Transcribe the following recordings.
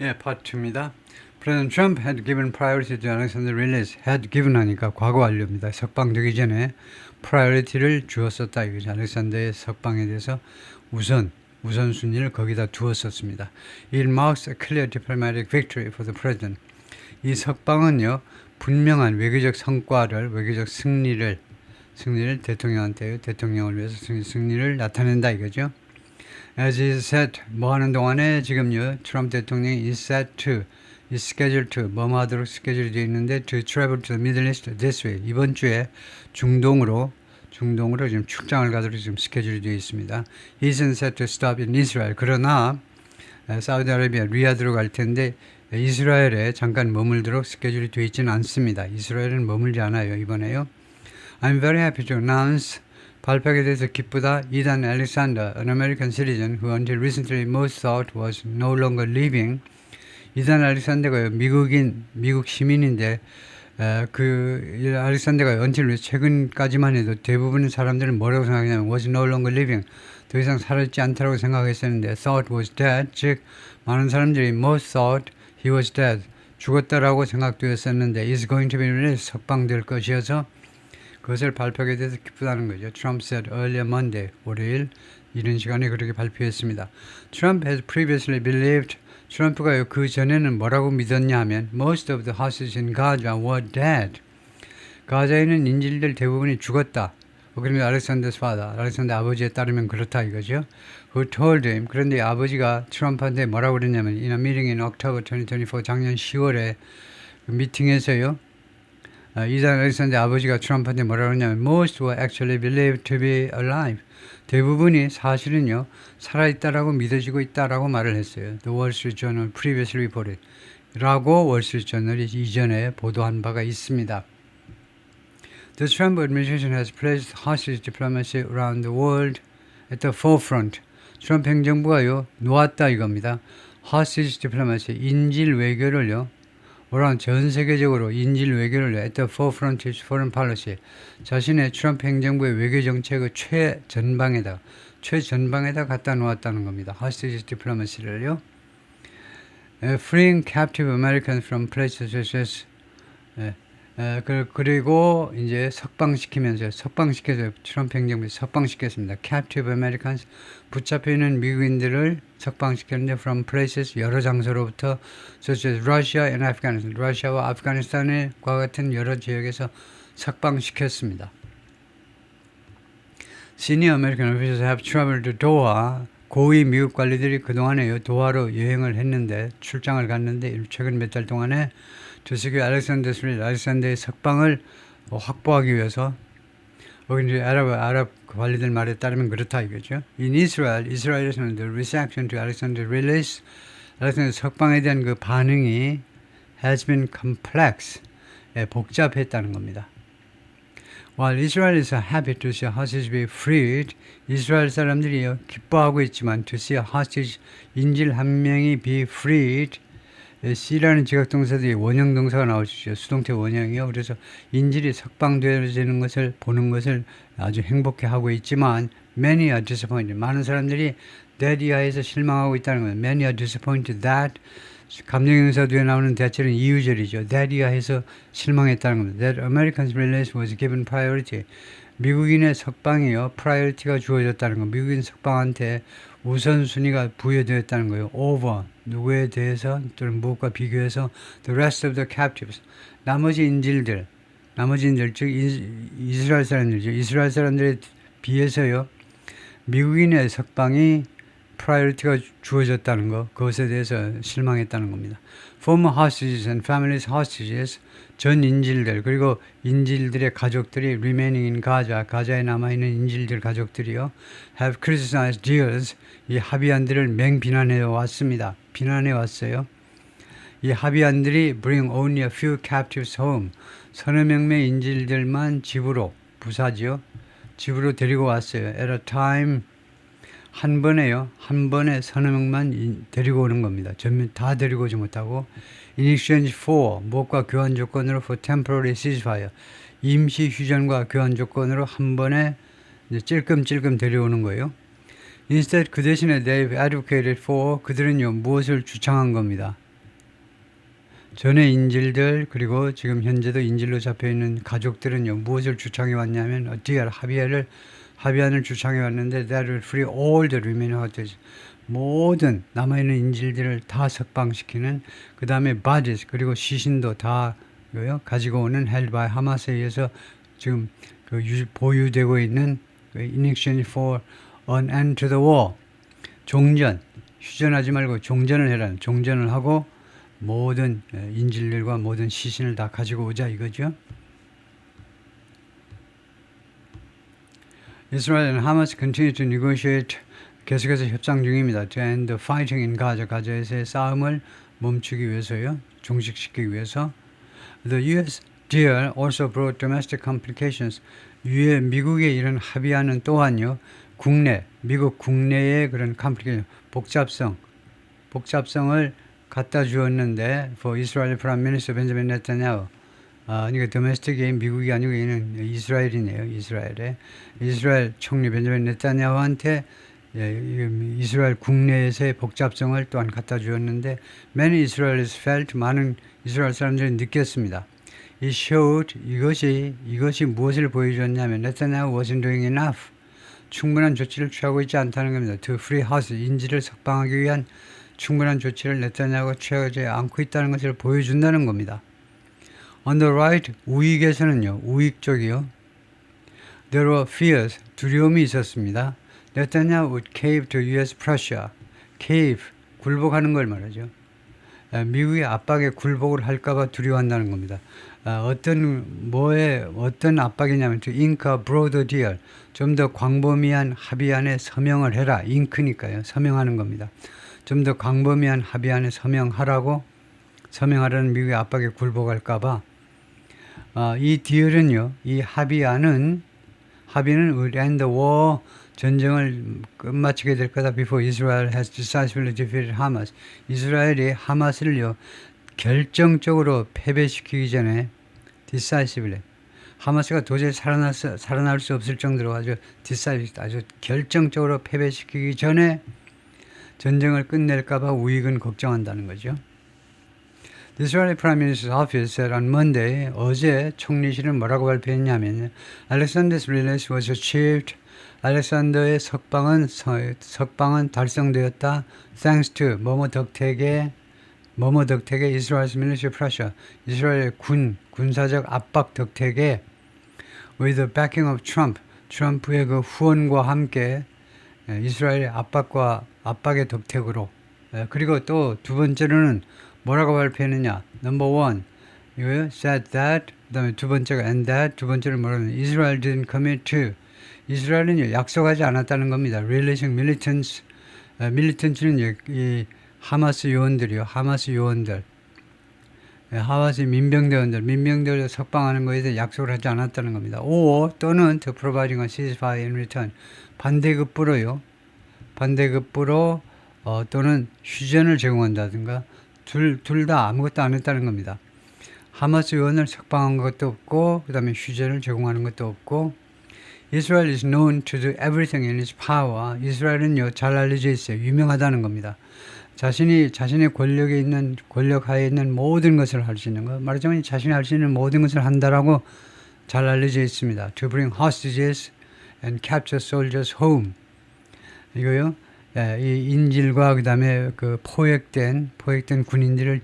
예, 파트 2입니다. President Trump had given priority to Alexander Rillis. had given 하니까 과거 완료입니다. 석방되기 전에 priority를 주었었다 이거죠. 알렉산더의 석방에 대해서 우선순위를 거기다 두었었습니다. It marks a clear diplomatic victory for the president. 이 석방은요, 분명한 외교적 성과를, 외교적 승리를 대통령을 위해서 승리를 나타낸다 이거죠. As is set, 뭐 하는 동안에 지금요, 트럼프 대통령이 is set to, is scheduled to, 뭐뭐 하도록 스케줄이 되어 있는데 to travel to the Middle East this week. 이번 주에 중동으로 지금 출장을 가도록 지금 스케줄이 되어 있습니다. He isn't set to stop in Israel. 그러나 사우디아라비아 리야드로 갈 텐데 이스라엘에 잠깐 머물도록 스케줄이 되어 있지는 않습니다. 이스라엘은 머물지 않아요, 이번에요. I'm very happy to announce 발표하게 돼서 기쁘다. 이단 알렉산더, an American citizen who until recently most thought was no longer living. 이단 알렉산더가 미국 시민인데 그 알렉산더가 until 최근까지만 해도 대부분의 사람들은 뭐라고 생각하냐면 was no longer living. 더 이상 살아있지 않다고 생각했었는데 thought was dead. 즉 많은 사람들이 most thought he was dead. 죽었다라고 생각되었었는데 is going to be released. 석방될 것이어서 그것을 발표하게 돼서 기쁘다는 거죠. Trump said earlier Monday, 월요일 이른 시간에 그렇게 발표했습니다. Trump has previously believed, 트럼프가 그 전에는 뭐라고 믿었냐 하면 most of the hostages in Gaza were dead. 가자에 있는 인질들 대부분이 죽었다. 그러면 알렉산더's father, 알렉산더 아버지에 따르면 그렇다 이거죠. Who told him, 그런데 아버지가 트럼프한테 뭐라고 그랬냐면 in a meeting in October 2024, 작년 10월에 그 미팅에서요. 이단 알렉산더 아버지가 트럼프한테 뭐라고 했냐면 most were actually believed to be alive. 대부분이 사실은요 살아있다라고 믿어지고 있다라고 말을 했어요. The Wall Street Journal previously reported 라고 월스트리트저널이 이전에 보도한 바가 있습니다. The Trump administration has placed hostage diplomacy around the world at the forefront. 트럼프 행정부가요 놓았다 이겁니다. hostage diplomacy 인질 외교를요 오란 전 세계적으로 인질 외교를 at the forefront of foreign policy 자신의 트럼프 행정부의 외교 정책의 최전방에다 갖다 놓았다는 겁니다. hostage diplomacy를요. freeing captive Americans from places such as 그리고 이제 석방시켜서 트럼프 행정부에 석방시켰습니다. captive Americans 붙잡혀 있는 미국인들을 석방시켰는데 from places 여러 장소로부터 such as Russia and Afghanistan 러시아와 아프가니스탄과 같은 여러 지역에서 석방시켰습니다. Senior American officials have traveled to Doha. 고위 미국 관리들이 그동안에 도하로 여행을 했는데 출장을 갔는데 최근 몇 달 동안에 to secure 알렉산더의 석방을 확보하기 위해서 이제 아랍 관리들 말에 따르면 그렇다 이거죠. In 이스라엘에서는 the reaction to Alexander release, 알렉산더 석방에 대한 그 반응이 has been complex, 복잡했다는 겁니다. While Israel is happy to see hostages be freed, 이스라엘 사람들이 기뻐하고 있지만 to see a hostage, 인질 한 명이 be freed, C라는 지각동사들이 원형동사가 나오시죠. 수동태 원형이요. 그래서 인질이 석방되어지는 것을 보는 것을 아주 행복해하고 있지만 many are disappointed. 많은 사람들이 that 이하에서 실망하고 있다는 거예요. Many are disappointed that 감정형사 뒤에 나오는 대체는 이유절이죠. that 이하에서 실망했다는 겁니다. That Americans' release was given priority. 미국인의 석방이요. priority가 주어졌다는 거. 미국인 석방한테 우선순위가 부여되었다는 거예요. over 누구에 대해서 또는 무엇과 비교해서 the rest of the captives 나머지 인질들 즉 이스라엘 사람들이죠. 이스라엘 사람들에 비해서요. 미국인의 석방이 priority가 주어졌다는 것 그것에 대해서 실망했다는 겁니다. Former hostages and families hostages 전 인질들 그리고 인질들의 가족들이 remaining in 가자에 남아있는 인질들 가족들이요 have criticized deals 이 합의안들을 맹비난해 왔습니다. 비난해 왔어요. 이 합의안들이 bring only a few captives home 서너 명의 인질들만 집으로 집으로 데리고 왔어요. At a time 한 번에 서너 명만 데리고 오는 겁니다. 전면 다 데리고 오지 못하고 in exchange for 무엇과 교환 조건으로 for temporary ceasefire 임시 휴전과 교환 조건으로 한 번에 이제 찔끔찔끔 데려오는 거예요. Instead 그 대신에 they've advocated for 그들은요 무엇을 주창한 겁니다. 전의 인질들 그리고 지금 현재도 인질로 잡혀있는 가족들은요 무엇을 주창해 왔냐면 어떻게 합의안을 주창해 왔는데 that will free all the remaining hostages 모든 남아있는 인질들을 다 석방시키는 그 다음에 bodies 그리고 시신도 다 가지고 오는 held by 하마스에 의해서 지금 그 보유되고 있는 in exchange for an end to the war 종전 휴전하지 말고 종전을 해라는 종전을 하고 모든 인질들과 모든 시신을 다 가지고 오자 이거죠. Israel and Hamas continue to negotiate 계속해서 협상 중입니다. To end the fighting in Gaza. 가자에서의 싸움을 멈추기 위해서요. 종식시키기 위해서. The U.S. deal also brought domestic complications. 미국의 이런 합의안은 또한요. 미국 국내의 그런 complication, 복잡성을 갖다 주었는데 for Israel Prime Minister Benjamin Netanyahu. 그러니까 도메스틱이 미국이 아니고 얘는 이스라엘이네요. 이스라엘 총리 벤자민 네타냐후한테 이스라엘 국내에서의 복잡성을 또한 갖다 주었는데 many Israelis felt 많은 이스라엘 사람들이 느꼈습니다. It showed 이것이 무엇을 보여줬냐면 네타냐후 wasn't doing enough. 충분한 조치를 취하고 있지 않다는 겁니다. To free house 인질을 석방하기 위한 충분한 조치를 네타냐후가 취하지 않고 있다는 것을 보여준다는 겁니다. On the right, 우익에서는요, 우익 쪽이요. There were fears, 두려움이 있었습니다. Netanyahu would cave to U.S. pressure. cave, 굴복하는 걸 말하죠. 미국의 압박에 굴복을 할까봐 두려워한다는 겁니다. 어떤 압박이냐면 to ink a broader deal. 좀 더 광범위한 합의안에 서명을 해라. 잉크니까요. 서명하는 겁니다. 좀 더 광범위한 합의안에 서명하라는 미국의 압박에 굴복할까봐 이 딜은요, 이 합의는 would end the war, 전쟁을 끝마치게 될 거다. Before Israel has decisively defeated Hamas. 이스라엘이 하마스를요, 결정적으로 패배시키기 전에 decisively. 하마스가 도저히 살아날 수 없을 정도로 아주 결정적으로 패배시키기 전에 전쟁을 끝낼까봐 우익은 걱정한다는 거죠. The Israeli Prime Minister's office said on Monday, 어제 총리실은 뭐라고 발표했냐면 Alexander's release was achieved. 알렉산더의 석방은 달성되었다. Thanks to 뭐뭐 덕택의 Israel's military pressure. 이스라엘의 군사적 압박 덕택에 with the backing of Trump. 트럼프의 그 후원과 함께 이스라엘의 압박의 덕택으로. 그리고 또 두 번째로는 뭐라고 발표했느냐? Number one, 이거요. Said that. 그 다음에 두 번째가 and that. 두 번째는 뭐라는? Israel didn't commit to. 이스라엘은 약속하지 않았다는 겁니다. Releasing militants. militants는 이 하마스 요원들. 하마스 민병대원들 석방하는 것에 대해 약속을 하지 않았다는 겁니다. or 또는 to providing a ceasefire in return. 반대급부로 또는 휴전을 제공한다든가 둘 다 아무것도 안 했다는 겁니다. 하마스 요원을 석방한 것도 없고 그 다음에 휴전을 제공하는 것도 없고 Israel is known to do everything in its power. 이스라엘은요 잘 알려져 있어요. 유명하다는 겁니다. 자신의 권력하에 있는 모든 것을 할 수 있는 것. 말하자면 자신이 할 수 있는 모든 것을 한다라고 잘 알려져 있습니다. To bring hostages and capture soldiers home. 이거요. 이 인질과 그 다음에 그 포획된 군인들을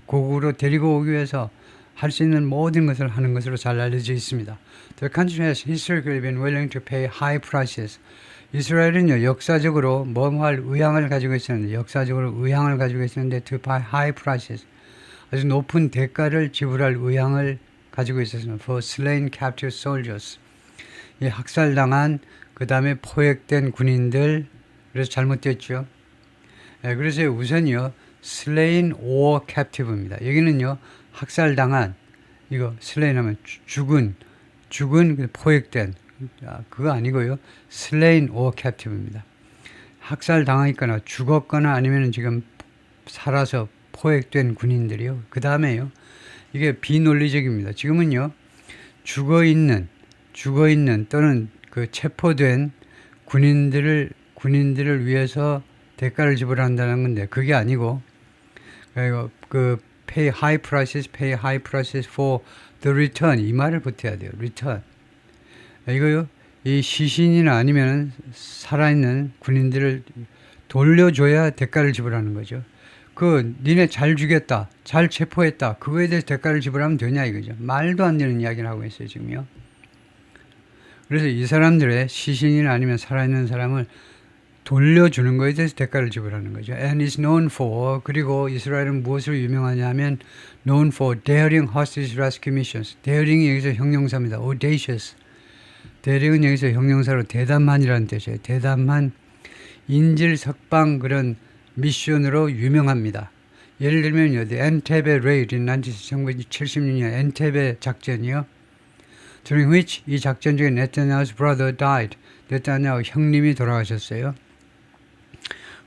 고국으로 데리고 오기 위해서 할 수 있는 모든 것을 하는 것으로 잘 알려져 있습니다. The country has historically been willing to pay high prices. 이스라엘은요 역사적으로 뭐할 의향을 가지고 있었는데 to pay high prices. 아주 높은 대가를 지불할 의향을 가지고 있었습니다. For slain captive soldiers. 이 학살당한 그 다음에 포획된 군인들 그래서 잘못됐죠. 그래서 우선요 slain or captive입니다. 여기는요 학살당한 이거 slain 하면 죽은 포획된 그거 아니고요. slain or captive입니다. 학살당하거나 죽었거나 아니면 지금 살아서 포획된 군인들이요. 그 다음에요. 이게 비논리적입니다. 지금은요. 죽어있는 또는 그 체포된 군인들을 위해서 대가를 지불한다는 건데 그게 아니고 그 pay high prices for the return. 이 말을 붙여야 돼요. return. 이거요. 이 시신이나 아니면 살아있는 군인들을 돌려줘야 대가를 지불하는 거죠. 니네 잘 죽였다, 잘 체포했다, 그거에 대해서 대가를 지불하면 되냐 이거죠. 말도 안 되는 이야기를 하고 있어요, 지금요. 그래서 이 사람들의 시신이나 아니면 살아있는 사람을 돌려주는 거에 대해서 대가를 지불하는 거죠. And is known for, 그리고 이스라엘은 무엇으로 유명하냐면 known for daring hostage rescue missions. daring이 여기서 형용사입니다. audacious. daring은 여기서 형용사로 대담한이라는 뜻이에요. 대담한 인질 석방 그런 미션으로 유명합니다. 예를 들면요, The Entebbe Raid in 1976년 엔테베 작전이요. During which 이 작전 중에 네타냐후's brother died. 네타냐후 형님이 돌아가셨어요.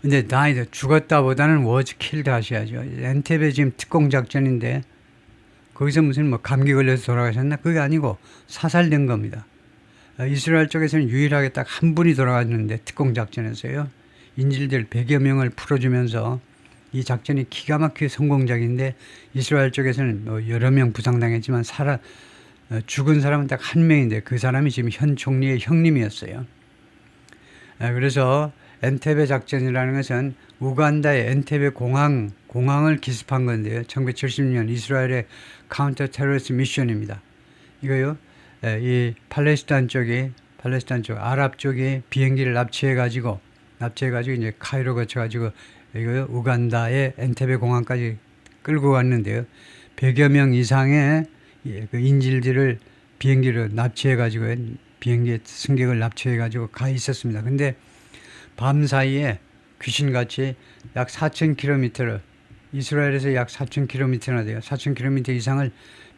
근데 died 죽었다보다는 was killed 하셔야죠. 엔테베 지금 특공 작전인데 거기서 무슨 뭐 감기 걸려서 돌아가셨나? 그게 아니고 사살된 겁니다. 이스라엘 쪽에서는 유일하게 딱 한 분이 돌아갔는데 특공 작전에서요. 인질들 100여 명을 풀어주면서 이 작전이 기가 막히게 성공적인데 이스라엘 쪽에서는 뭐 여러 명 부상당했지만 죽은 사람은 딱 한 명인데 그 사람이 지금 현 총리의 형님이었어요. 그래서 엔테베 작전이라는 것은 우간다의 엔테베 공항을 기습한 건데요. 1970년 이스라엘의 카운터 테러리스트 미션입니다. 이거요. 이 팔레스타인 쪽 아랍 쪽이 비행기를 납치해가지고 이제 카이로 거쳐가지고 이거 우간다의 엔테베 공항까지 끌고 갔는데요. 100여 명 이상의 그 인질들을 비행기로 납치해가지고 비행기 승객을 납치해가지고 가 있었습니다. 근데 밤 사이에 귀신같이 약 4,000km를 이스라엘에서 약 4,000km나 돼요. 4,000km 이상을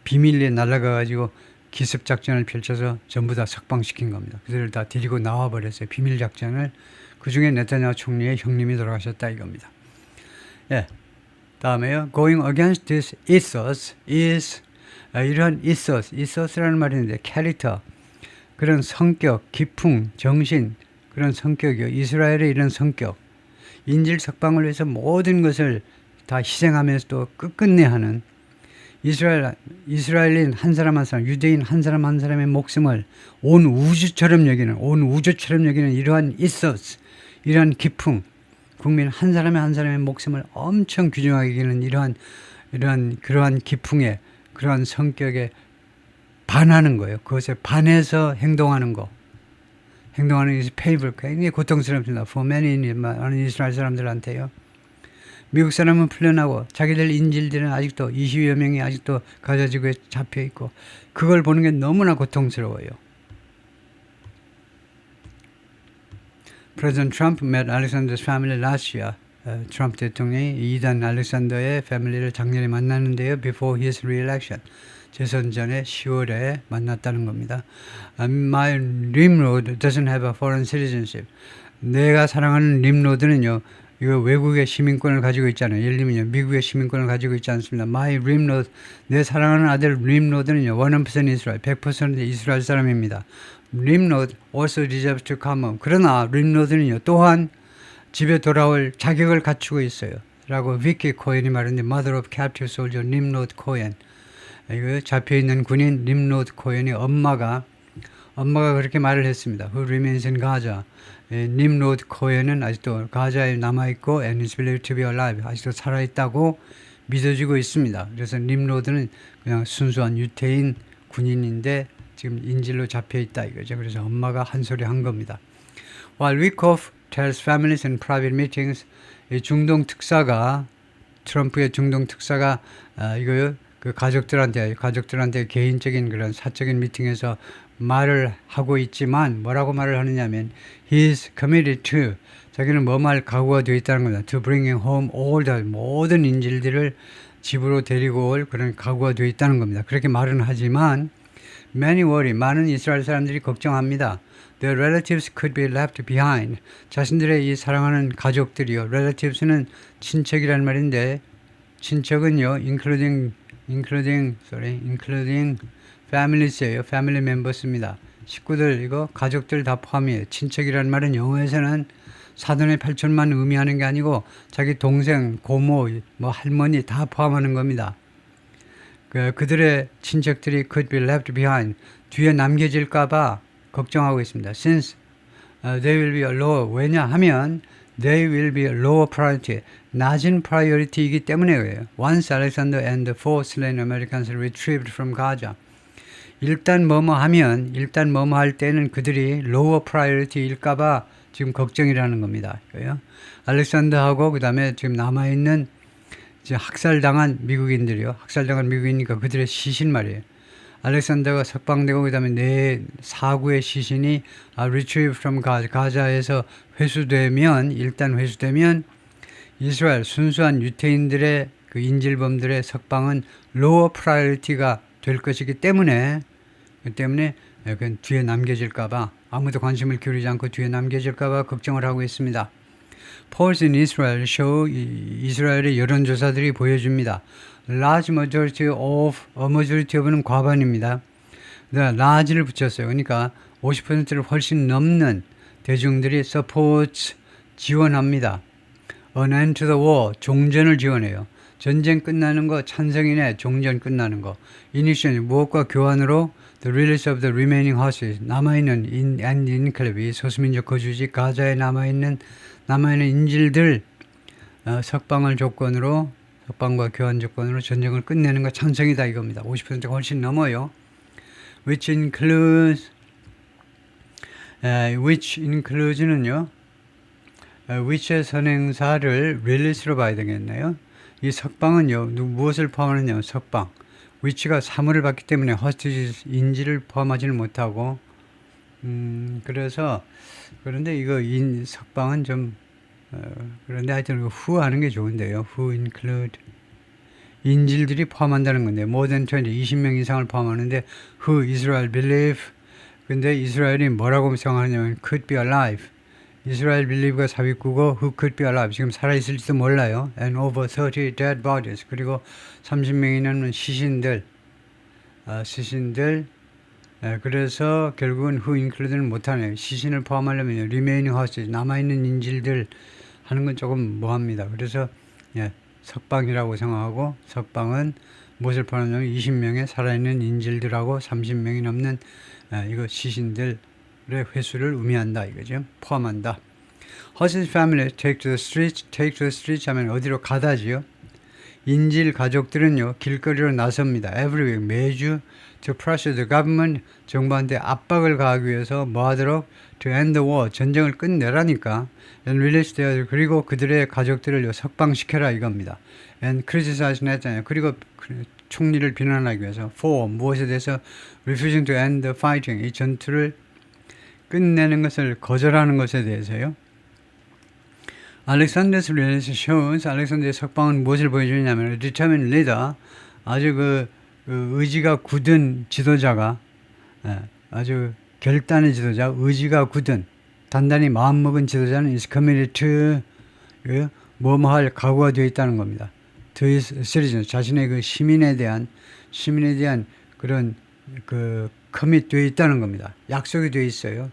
비밀리에 날아가가지고 기습작전을 펼쳐서 전부 다 석방시킨 겁니다. 그들을 다 데리고 나와버렸어요. 비밀작전을. 그 중에 네타냐후 총리의 형님이 돌아가셨다 이겁니다. 예. 다음에요. Going against this ethos is 이런 ethos라는 말이 있는데 character, 그런 성격, 기풍, 정신, 그런 성격이요. 이스라엘의 이런 성격. 인질 석방을 위해서 모든 것을 다 희생하면서도 끝끝내 하는 이스라엘인 한 사람 한 사람, 유대인 한 사람 한 사람의 목숨을 온 우주처럼 여기는 이러한 ethos, 이러한 기풍, 국민 한 사람의 목숨을 엄청 귀중하게 여기는 그러한 기풍에, 그러한 성격에 반하는 거예요. 그것에 반해서 행동하는 것이 painful, 굉장히 고통스럽습니다. For many, 많은 이스라엘 사람들한테요. 미국 사람은 풀려나고 자기들 인질들은 아직도 20여 명이 아직도 가자지구에 잡혀있고 그걸 보는 게 너무나 고통스러워요. President Trump met Alexander's family last year. 트럼프 대통령이 이단 알렉산더의 패밀리를 작년에 만났는데요. Before his re-election. 재선 전에 10월에 만났다는 겁니다. My Nimrod doesn't have a foreign citizenship. 내가 사랑하는 림로드는요. 이거 외국의 시민권을 가지고 있잖아요. 예를 들면 미국의 시민권을 가지고 있지 않습니다. My 림로드, 내 사랑하는 아들 림로드는요. 100% 이스라엘, 100% 이스라엘 사람입니다. 림로드 also deserves to come home. 그러나 림로드는요. 또한 집에 돌아올 자격을 갖추고 있어요. 라고 비키 코엔이 말했는데 Mother of Captive Soldier 림로드 코엔. 이거 잡혀있는 군인 림로드 코엔이 엄마가 그렇게 말을 했습니다. Who remains in Gaza. 님로드 코엔은 아직도 가자에 남아있고 and is believed to be alive. 아직도 살아있다고 믿어지고 있습니다. 그래서 님로드는 그냥 순수한 유태인 군인인데 지금 인질로 잡혀있다 이거죠. 그래서 엄마가 한 소리 한 겁니다. While Wickoff tells families in private meetings, 트럼프의 중동 특사가 이거요. 그 가족들한테 개인적인 그런 사적인 미팅에서 말을 하고 있지만 뭐라고 말을 하느냐면 he is committed to, 자기는 말 각오가 되어 있다는 겁니다. To bringing home all the 모든 인질들을 집으로 데리고 올 그런 각오가 되어 있다는 겁니다. 그렇게 말은 하지만 many worry, 많은 이스라엘 사람들이 걱정합니다. Their relatives could be left behind. 자신들의 이 사랑하는 가족들이요. Relatives는 친척이라는 말인데 친척은요 including families예요. family members입니다. 식구들, 가족들 다 포함이에요. 친척이라는 말은 영어에서는 사돈의 8촌만 의미하는 게 아니고 자기 동생, 고모, 뭐 할머니 다 포함하는 겁니다. 그들의 친척들이 could be left behind, 뒤에 남겨질까봐 걱정하고 있습니다. Since they will be a lower, 왜냐하면 they will be a lower priority, 낮은 priority이기 때문에 그래요. Once Alexander and the four slain Americans retrieved from Gaza. 일단 뭐뭐 할 때는 그들이 lower priority일까봐 지금 걱정이라는 겁니다. 알렉산더하고 그 다음에 지금 남아있는 이제 학살당한 미국인들이요. 학살당한 미국이니까 그들의 시신 말이에요. 알렉산더가 석방되고 그 다음에 사구의 시신이 retrieve from Gaza, 가자에서 일단 회수되면 이스라엘 순수한 유태인들의 그 인질범들의 석방은 lower priority가 될 것이기 때문에 뒤에 남겨질까봐 아무도 관심을 기울이지 않고 뒤에 남겨질까봐 걱정을 하고 있습니다. Polls in Israel show 이스라엘의 여론조사들이 보여줍니다. Large majority of는 과반입니다. large를 붙였어요. 그러니까 50%를 훨씬 넘는 대중들이 supports 지원합니다. An end to the war 종전을 지원해요. 전쟁 끝나는 거 찬성이네. 종전 끝나는 거. Initiation 무엇과 교환으로 the release of the remaining hostages 남아있는 and enclave 소수민족 거주지 가자에 남아있는 인질들 석방과 교환 조건으로 전쟁을 끝내는 거 찬성이다 이겁니다. 50%가 훨씬 넘어요. which includes는요. which의 선행사를 release로 봐야 되겠네요. 이 석방은요. 무엇을 포함하느냐. 석방. which가 사물을 받기 때문에 hostages 인질을 포함하지는 못하고 그런데 이거 석방은 좀 그런데 하여튼 who 하는 게 좋은데요. who include 인질들이 포함한다는 건데 more than 20명 이상을 포함하는데 who Israel believe 근데 이스라엘이 뭐라고 생각하냐면 could be alive 이스라엘 believe가 삽입구고 who could be alive 지금 살아있을지도 몰라요. and over 30 dead bodies 그리고 30명이 넘는 시신들 그래서 결국은 who include는 못하네요. 시신을 포함하려면 remaining hostages 남아있는 인질들 하는 건 조금 뭐합니다. 그래서 석방이라고 생각하고 석방은 무엇을 포함하냐면 20명의 살아있는 인질들하고 30명이 넘는 이거 시신들의 회수를 의미한다 이거죠. 포함한다. Hostage family take to the streets 하면 어디로 가다지요. 인질 가족들은요 길거리로 나섭니다. Every week 매주 to pressure the government 정부한테 압박을 가하기 위해서 뭐 하도록 to end the war 전쟁을 끝내라니까 and release their 그리고 그들의 가족들을 석방시켜라 이겁니다. and criticize Netanyahu 그리고 총리를 비난하기 위해서 for 무엇에 대해서 refusing to end the fighting 이 전투를 끝내는 것을 거절하는 것에 대해서요. Alexander's release shows 알렉산더의 석방은 무엇을 보여주냐면 a determined leader 아주 그 의지가 굳은 지도자가 아주 결단의 지도자 의지가 굳은 단단히 마음먹은 지도자는 is committed to 뭐뭐할 각오가 되어 있다는 겁니다. to his citizens 자신의 그 시민에 대한 그런 그 commit 되어 있다는 겁니다. 약속이 되어 있어요.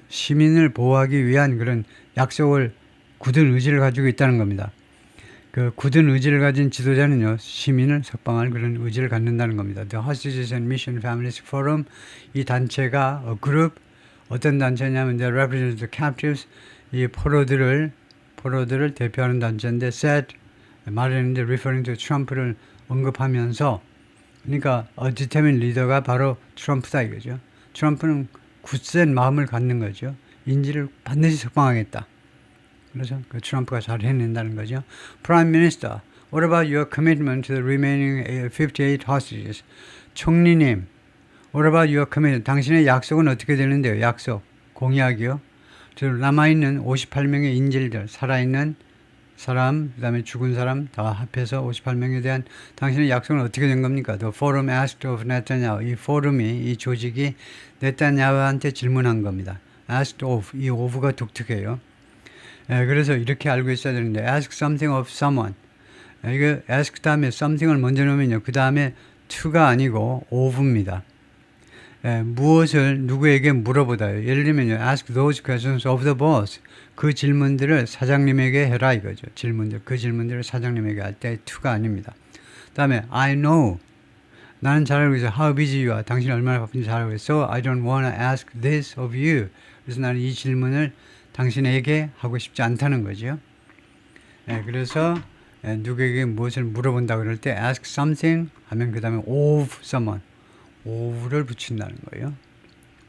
시민을 보호하기 위한 그런 약속을 굳은 의지를 가지고 있다는 겁니다. 그 굳은 의지를 가진 지도자는요 시민을 석방할 그런 의지를 갖는다는 겁니다. The Hostages and Mission Families Forum 이 단체가 그룹 어떤 단체냐면 they represent the captives 이 포로들을 대표하는 단체인데 said 말했는데 referring to Trump를 언급하면서 그러니까 determined leader가 바로 트럼프다 이거죠. 트럼프는 굳센 마음을 갖는 거죠. 인질을 반드시 석방하겠다. 그래서 그 트럼프가 잘 해낸다는 거죠. Prime Minister, what about your commitment to the remaining 58 hostages? 총리님, what about your commitment? 당신의 약속은 어떻게 되는데요? 약속, 공약이요. 남아있는 58명의 인질들, 살아있는 사람, 그 다음에 죽은 사람 다 합해서 58명에 대한 당신의 약속은 어떻게 된 겁니까? The forum asked of Netanyahu. 이 포럼이, 이 조직이 네타냐후한테 질문한 겁니다. asked of, 이 of가 독특해요. 그래서 이렇게 알고 있어야 되는데 ask something of someone. 이거 ask 다음에 something을 먼저 넣으면요. 그 다음에 to가 아니고 of입니다. 무엇을 누구에게 물어보다요. 예를 들면요. Ask those questions of the boss. 그 질문들을 사장님에게 해라 이거죠. 그 질문들을 사장님에게 할 때 to가 아닙니다. 다음에 I know. 나는 잘 알고 있어. How busy you are. 당신이 얼마나 바쁜지 잘 알고 있어. I don't want to ask this of you. 그래서 나는 이 질문을 당신에게 하고 싶지 않다는 거죠. 그래서 누구에게 무엇을 물어본다 그럴 때 ask something 하면 그 다음에 of someone. of를 붙인다는 거예요.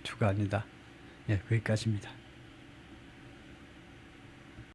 to가 아니다. 거기까지입니다.